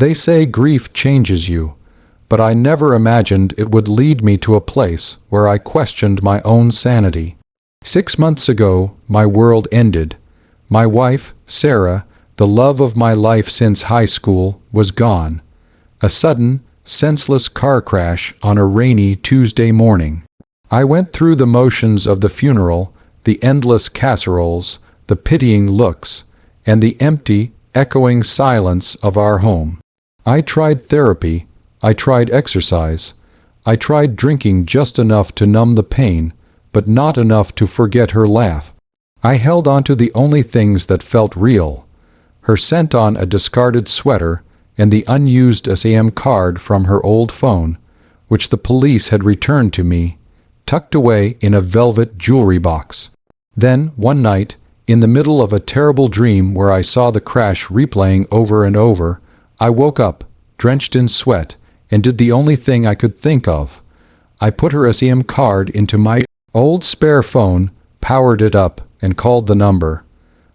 They say grief changes you, but I never imagined it would lead me to a place where I questioned my own sanity. 6 months ago, my world ended. My wife, Sarah, the love of my life since high school, was gone. A sudden, senseless car crash on a rainy Tuesday morning. I went through the motions of the funeral, the endless casseroles, the pitying looks, and the empty, echoing silence of our home. I tried therapy, I tried exercise, I tried drinking just enough to numb the pain, but not enough to forget her laugh. I held on to the only things that felt real: her scent on a discarded sweater and the unused SAM card from her old phone, which the police had returned to me, tucked away in a velvet jewelry box. Then, one night, in the middle of a terrible dream where I saw the crash replaying over and over, I woke up, drenched in sweat, and did the only thing I could think of. I put her SAM card into my old spare phone, powered it up, and called the number.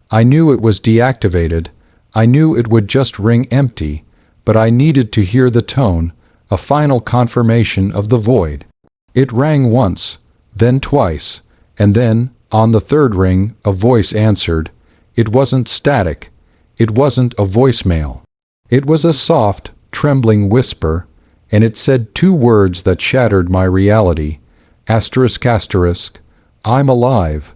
I knew it was deactivated. I knew it would just ring empty, but I needed to hear the tone, a final confirmation of the void. It rang once, then twice, and then, on the third ring, a voice answered. It wasn't static. It wasn't a voicemail. It was a soft, trembling whisper, and it said 2 words that shattered my reality. Asterisk asterisk, I'm alive.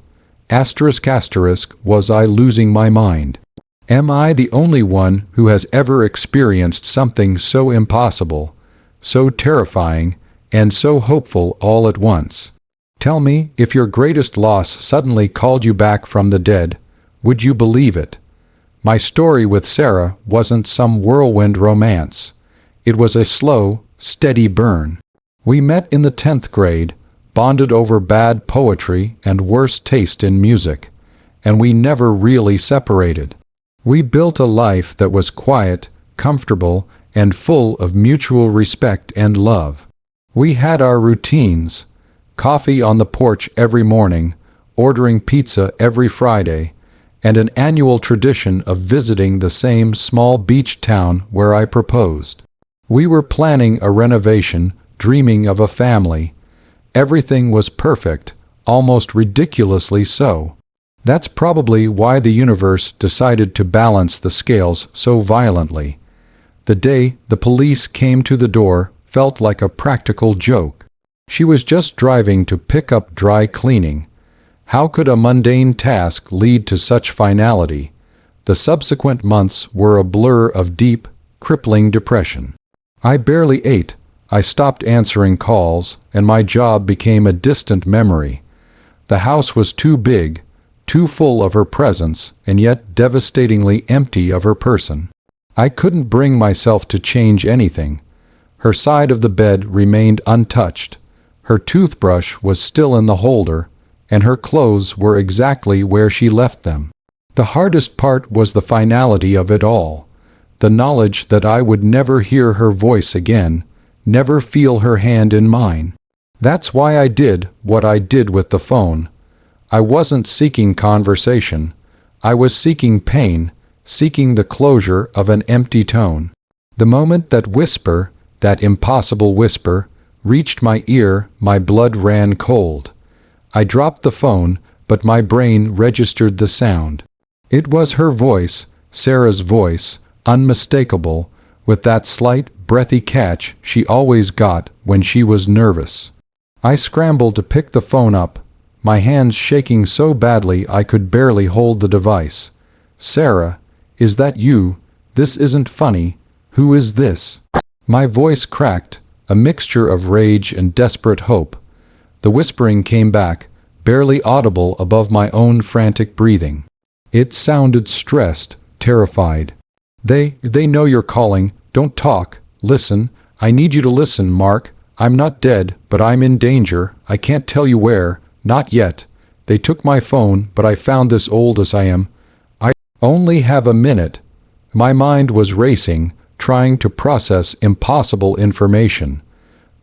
Asterisk asterisk, was I losing my mind? Am I the only one who has ever experienced something so impossible, so terrifying, and so hopeful all at once? Tell me, if your greatest loss suddenly called you back from the dead, would you believe it? My story with Sarah wasn't some whirlwind romance. It was a slow, steady burn. We met in the 10th grade, bonded over bad poetry and worse taste in music, and we never really separated. We built a life that was quiet, comfortable, and full of mutual respect and love. We had our routines: coffee on the porch every morning, ordering pizza every Friday, and an annual tradition of visiting the same small beach town where I proposed. We were planning a renovation, dreaming of a family. Everything was perfect, almost ridiculously so. That's probably why the universe decided to balance the scales so violently. The day the police came to the door felt like a practical joke. She was just driving to pick up dry cleaning. How could a mundane task lead to such finality? The subsequent months were a blur of deep, crippling depression. I barely ate. I stopped answering calls, and my job became a distant memory. The house was too big, too full of her presence, and yet devastatingly empty of her person. I couldn't bring myself to change anything. Her side of the bed remained untouched. Her toothbrush was still in the holder, and her clothes were exactly where she left them. The hardest part was the finality of it all, the knowledge that I would never hear her voice again, never feel her hand in mine. That's why I did what I did with the phone. I wasn't seeking conversation. I was seeking pain, seeking the closure of an empty tone. The moment that whisper, that impossible whisper, reached my ear, my blood ran cold. I dropped the phone, but my brain registered the sound. It was her voice, Sarah's voice, unmistakable, with that slight, breathy catch she always got when she was nervous. I scrambled to pick the phone up, my hands shaking so badly I could barely hold the device. "Sarah, is that you? This isn't funny. Who is this?" My voice cracked, a mixture of rage and desperate hope. The whispering came back, barely audible above my own frantic breathing. It sounded stressed, terrified. They know you're calling. Don't talk. Listen. I need you to listen, Mark. I'm not dead, but I'm in danger. I can't tell you where. Not yet. They took my phone, but I found this old SIM. I only have a minute. My mind was racing, trying to process impossible information.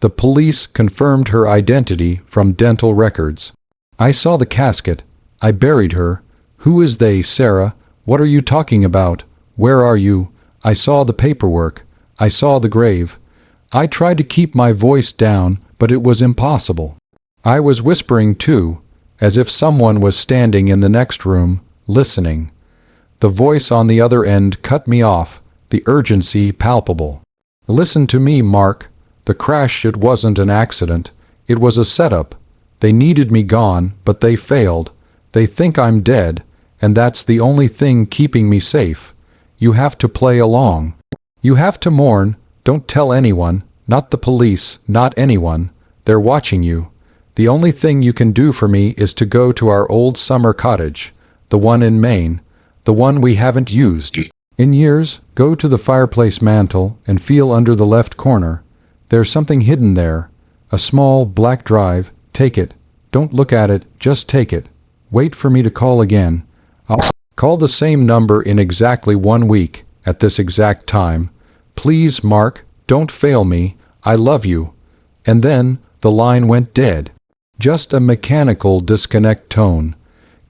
The police confirmed her identity from dental records. I saw the casket. I buried her. Who is they, Sarah? What are you talking about? Where are you? I saw the paperwork. I saw the grave. I tried to keep my voice down, but it was impossible. I was whispering too, as if someone was standing in the next room, listening. The voice on the other end cut me off, the urgency palpable. "Listen to me, Mark. The crash, it wasn't an accident. It was a setup. They needed me gone, but they failed. They think I'm dead, and that's the only thing keeping me safe. You have to play along. You have to mourn. Don't tell anyone, not the police, not anyone. They're watching you. The only thing you can do for me is to go to our old summer cottage, the one in Maine, the one we haven't used in years. Go to the fireplace mantel and feel under the left corner. There's something hidden there, a small black drive. Take it. Don't look at it, just take it. Wait for me to call again. I'll call the same number in exactly 1 week, at this exact time. Please, Mark, don't fail me. I love you." And then the line went dead. Just a mechanical disconnect tone.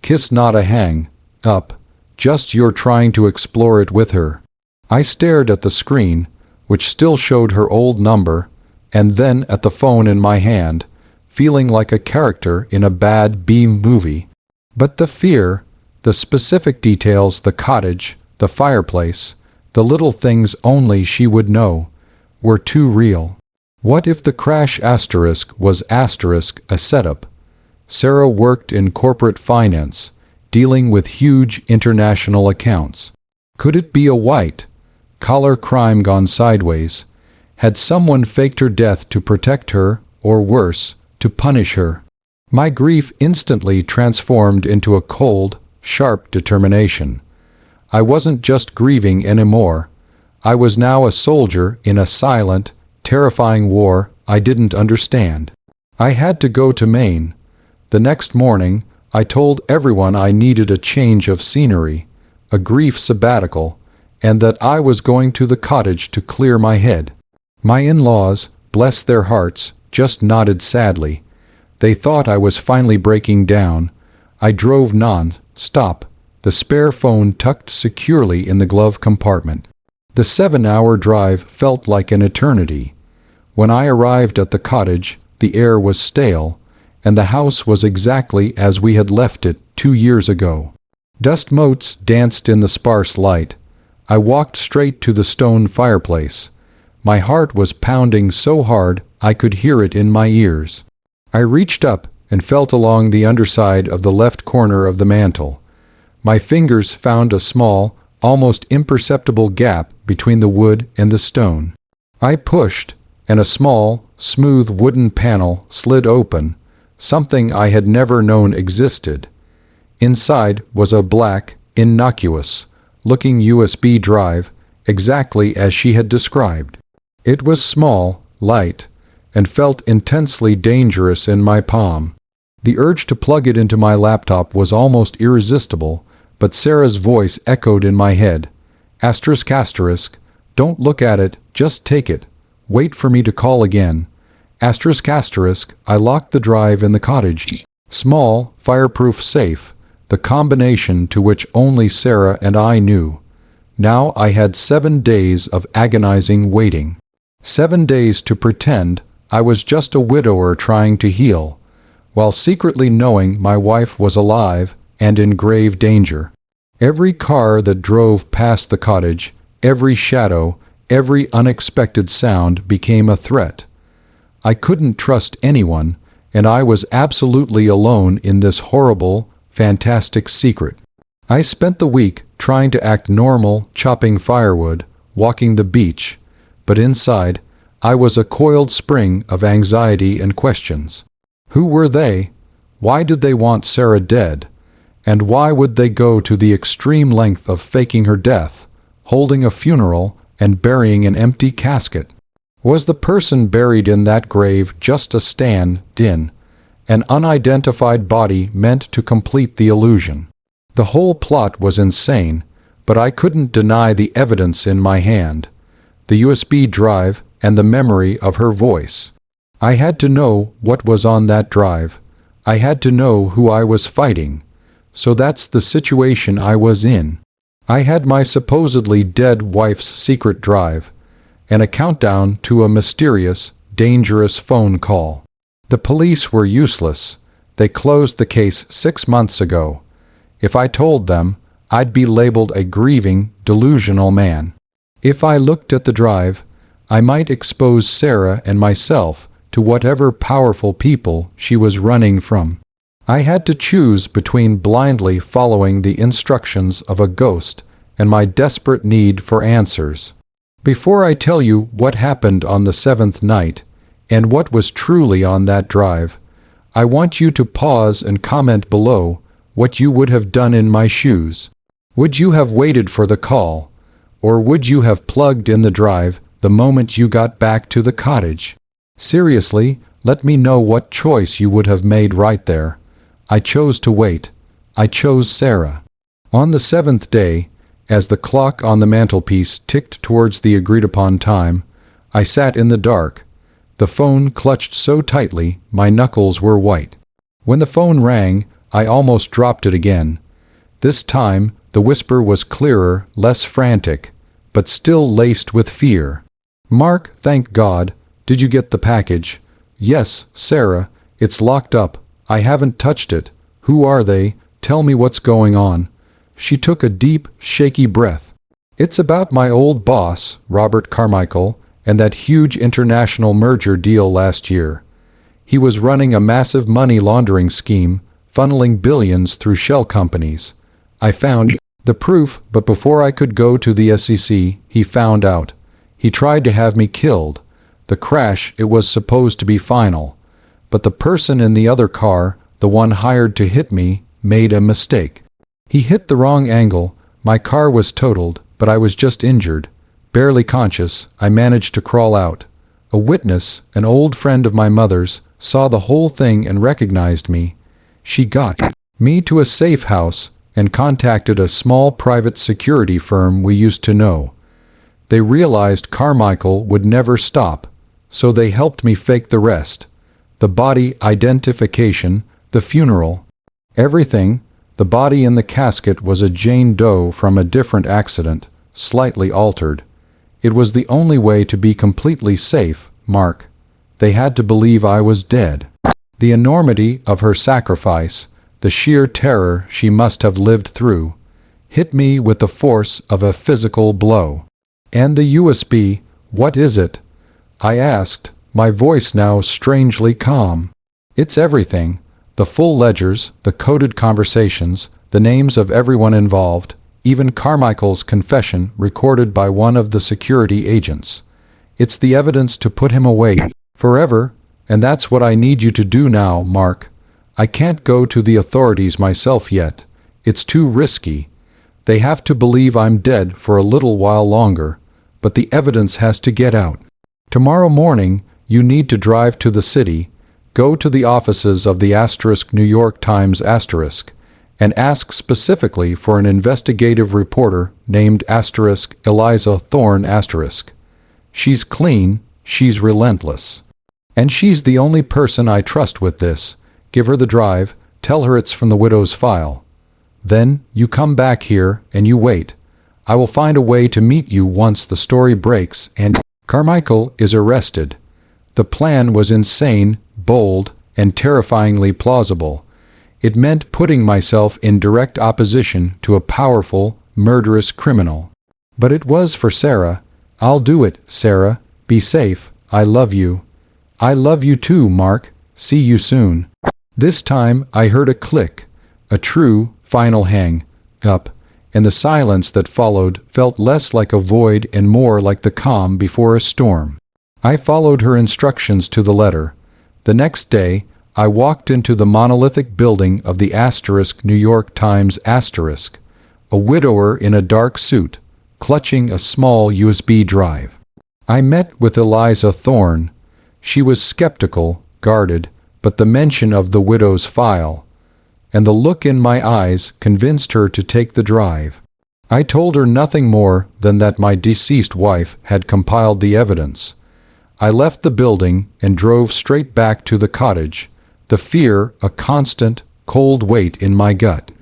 Kiss, not a hang up. Just you're trying to explore it with her. I stared at the screen, which still showed her old number, and then at the phone in my hand, feeling like a character in a bad B movie. But the fear, the specific details, the cottage, the fireplace, the little things only she would know, were too real. What if the crash asterisk was asterisk a setup? Sarah worked in corporate finance, dealing with huge international accounts. Could it be a white-collar crime gone sideways? Had someone faked her death to protect her, or worse, to punish her? My grief instantly transformed into a cold, sharp determination. I wasn't just grieving anymore. I was now a soldier in a silent, terrifying war I didn't understand. I had to go to Maine. The next morning, I told everyone I needed a change of scenery, a grief sabbatical, and that I was going to the cottage to clear my head. My in-laws, bless their hearts, just nodded sadly. They thought I was finally breaking down. I drove non-stop, the spare phone tucked securely in the glove compartment. The 7-hour drive felt like an eternity. When I arrived at the cottage, the air was stale, and the house was exactly as we had left it 2 years ago. Dust motes danced in the sparse light. I walked straight to the stone fireplace. My heart was pounding so hard I could hear it in my ears. I reached up and felt along the underside of the left corner of the mantel. My fingers found a small, almost imperceptible gap between the wood and the stone. I pushed, and a small, smooth wooden panel slid open, something I had never known existed. Inside was a black, innocuous-looking USB drive, exactly as she had described. It was small, light, and felt intensely dangerous in my palm. The urge to plug it into my laptop was almost irresistible, but Sarah's voice echoed in my head. Asterisk asterisk, don't look at it, just take it. Wait for me to call again. Asterisk asterisk, I locked the drive in the cottage. Small, fireproof safe, the combination to which only Sarah and I knew. Now I had 7 days of agonizing waiting. 7 days to pretend I was just a widower trying to heal, while secretly knowing my wife was alive and in grave danger. Every car that drove past the cottage, every shadow, every unexpected sound became a threat. I couldn't trust anyone, and I was absolutely alone in this horrible, fantastic secret. I spent the week trying to act normal, chopping firewood, walking the beach, but inside, I was a coiled spring of anxiety and questions. Who were they? Why did they want Sarah dead? And why would they go to the extreme length of faking her death, holding a funeral, and burying an empty casket? Was the person buried in that grave just a stand-in, an unidentified body meant to complete the illusion? The whole plot was insane, but I couldn't deny the evidence in my hand, the USB drive and the memory of her voice. I had to know what was on that drive. I had to know who I was fighting. So that's the situation I was in. I had my supposedly dead wife's secret drive, and a countdown to a mysterious, dangerous phone call. The police were useless. They closed the case 6 months ago. If I told them, I'd be labeled a grieving, delusional man. If I looked at the drive, I might expose Sarah and myself to whatever powerful people she was running from. I had to choose between blindly following the instructions of a ghost and my desperate need for answers. Before I tell you what happened on the 7th night, and what was truly on that drive, I want you to pause and comment below what you would have done in my shoes. Would you have waited for the call, or would you have plugged in the drive the moment you got back to the cottage? Seriously, let me know what choice you would have made right there. I chose to wait. I chose Sarah. On the 7th day, as the clock on the mantelpiece ticked towards the agreed-upon time, I sat in the dark. The phone clutched so tightly my knuckles were white. When the phone rang, I almost dropped it again. This time, the whisper was clearer, less frantic, but still laced with fear. "Mark, thank God. Did you get the package?" "Yes, Sarah. It's locked up. I haven't touched it. Who are they? Tell me what's going on." She took a deep, shaky breath. "It's about my old boss, Robert Carmichael, and that huge international merger deal last year. He was running a massive money laundering scheme, funneling billions through shell companies. I found the proof, but before I could go to the SEC, he found out. He tried to have me killed. The crash, it was supposed to be final. But the person in the other car, the one hired to hit me, made a mistake. He hit the wrong angle. My car was totaled, but I was just injured. Barely conscious, I managed to crawl out. A witness, an old friend of my mother's, saw the whole thing and recognized me. She got me to a safe house and contacted a small private security firm we used to know. They realized Carmichael would never stop, so they helped me fake the rest. The body identification, the funeral, everything. The body in the casket was a Jane Doe from a different accident, slightly altered. It was the only way to be completely safe, Mark. They had to believe I was dead. The enormity of her sacrifice, the sheer terror she must have lived through, hit me with the force of a physical blow. "And the USB, what is it?" I asked, my voice now strangely calm. "It's everything. The full ledgers, the coded conversations, the names of everyone involved, even Carmichael's confession recorded by one of the security agents. It's the evidence to put him away forever, and that's what I need you to do now, Mark. I can't go to the authorities myself yet. It's too risky. They have to believe I'm dead for a little while longer, but the evidence has to get out. Tomorrow morning, you need to drive to the city, go to the offices of the New York Times *, and ask specifically for an investigative reporter named Eliza Thorne *. She's clean, she's relentless. And she's the only person I trust with this. Give her the drive, tell her it's from the widow's file. Then you come back here and you wait. I will find a way to meet you once the story breaks and Carmichael is arrested." The plan was insane, bold, and terrifyingly plausible. It meant putting myself in direct opposition to a powerful, murderous criminal. But it was for Sarah. "I'll do it, Sarah. Be safe. I love you." "I love you too, Mark. See you soon." This time I heard a click, a true, final hang up, and the silence that followed felt less like a void and more like the calm before a storm. I followed her instructions to the letter. The next day, I walked into the monolithic building of the New York Times *, a widower in a dark suit, clutching a small USB drive. I met with Eliza Thorne. She was skeptical, guarded, but the mention of the widow's file and the look in my eyes convinced her to take the drive. I told her nothing more than that my deceased wife had compiled the evidence. I left the building and drove straight back to the cottage, the fear a constant, cold weight in my gut.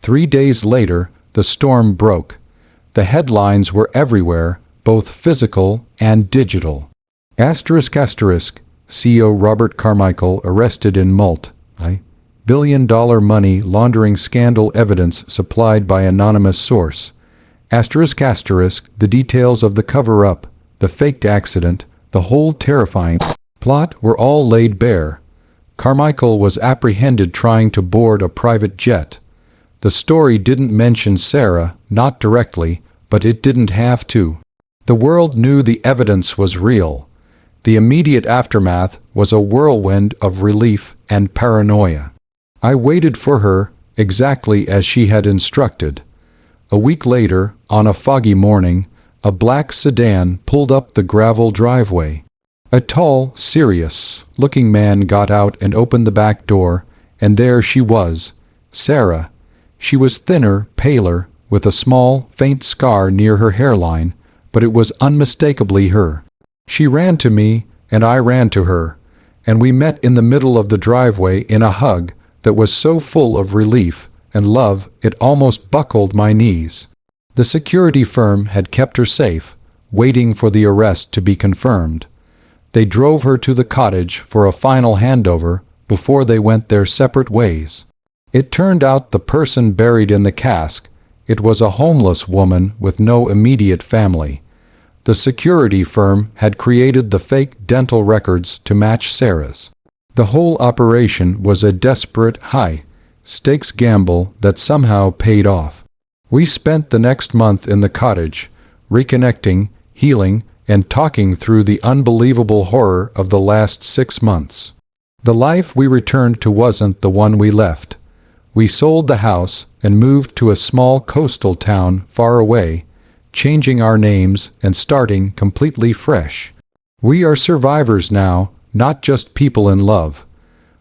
3 days later, the storm broke. The headlines were everywhere, both physical and digital. CEO Robert Carmichael arrested in multi-billion-dollar money laundering scandal, evidence supplied by anonymous source. The details of the cover-up, the faked accident, the whole terrifying plot were all laid bare. Carmichael was apprehended trying to board a private jet. The story didn't mention Sarah, not directly, but it didn't have to. The world knew the evidence was real. The immediate aftermath was a whirlwind of relief and paranoia. I waited for her, exactly as she had instructed. A week later, on a foggy morning, a black sedan pulled up the gravel driveway. A tall, serious-looking man got out and opened the back door, and there she was, Sarah. She was thinner, paler, with a small, faint scar near her hairline, but it was unmistakably her. She ran to me, and I ran to her, and we met in the middle of the driveway in a hug that was so full of relief and love it almost buckled my knees. The security firm had kept her safe, waiting for the arrest to be confirmed. They drove her to the cottage for a final handover before they went their separate ways. It turned out the person buried in the cask, it was a homeless woman with no immediate family. The security firm had created the fake dental records to match Sarah's. The whole operation was a desperate, high-stakes gamble that somehow paid off. We spent the next month in the cottage, reconnecting, healing, and talking through the unbelievable horror of the last 6 months. The life we returned to wasn't the one we left. We sold the house and moved to a small coastal town far away, changing our names and starting completely fresh. We are survivors now, not just people in love.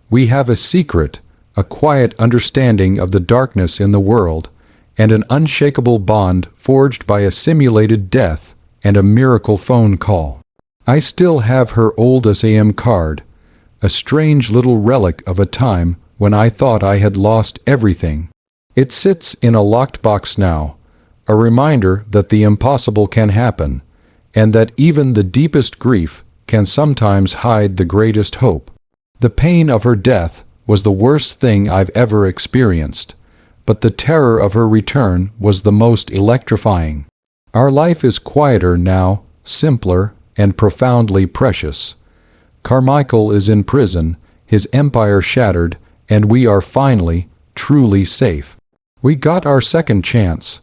We have a secret, a quiet understanding of the darkness in the world, and an unshakable bond forged by a simulated death and a miracle phone call. I still have her old SAM card, a strange little relic of a time when I thought I had lost everything. It sits in a locked box now, a reminder that the impossible can happen, and that even the deepest grief can sometimes hide the greatest hope. The pain of her death was the worst thing I've ever experienced, but the terror of her return was the most electrifying. Our life is quieter now, simpler, and profoundly precious. Carmichael is in prison, his empire shattered, and we are finally, truly safe. We got our second chance.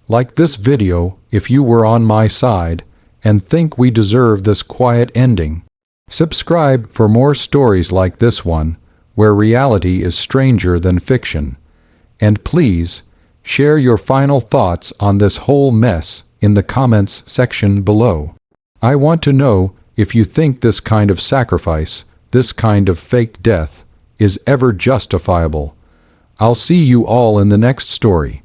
Like this video, if you were on my side, and think we deserve this quiet ending. Subscribe for more stories like this one, where reality is stranger than fiction. And please, share your final thoughts on this whole mess in the comments section below. I want to know if you think this kind of sacrifice, this kind of fake death, is ever justifiable. I'll see you all in the next story.